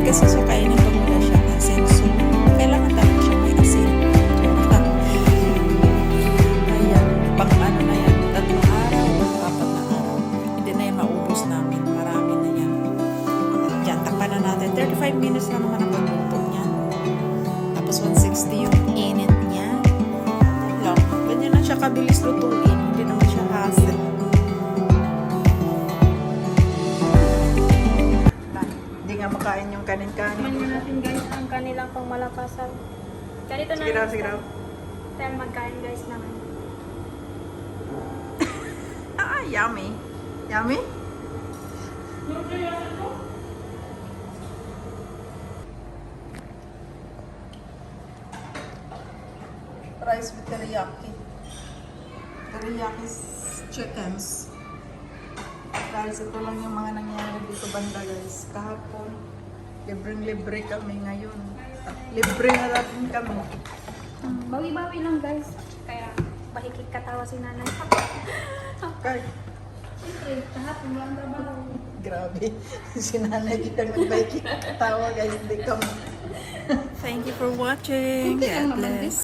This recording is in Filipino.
kasi siya kainin pag wala siyang asin. So, kailangan talaga siya may asin. Ayan, pang ano na yan, 3 araw, 4 na araw. Hindi na yan maubos namin. Marami na yan. Diyan, takpan na natin. 35 minutes na naman ang pagluto niya. Tapos 160 yung init niya. Lang, ganyan lang siya kabilis lutuin. Hindi naman siya hassle. Hindi nga makain yung kanin-kanin. Tikman natin guys ang kanilang pangmalakasan. Ganito na Sige raw, lang sige raw. tayo magkain guys naman. Ah, yummy. Yummy? Rice with teriyaki. Teriyaki chickens. Guys, ito lang yung mga nangyari dito banda guys. Kahapon, libreng-libre kami ngayon. Libre na natin kami. Bawi-bawi lang guys. Kaya bahikik katawa si nanay. Okay. Siyempre, kahapon walang trabaho. Grabe. Si nanay kita nagbike. Tawa guys, hindi kami. Thank you for watching. Kunti lang God naman, bless.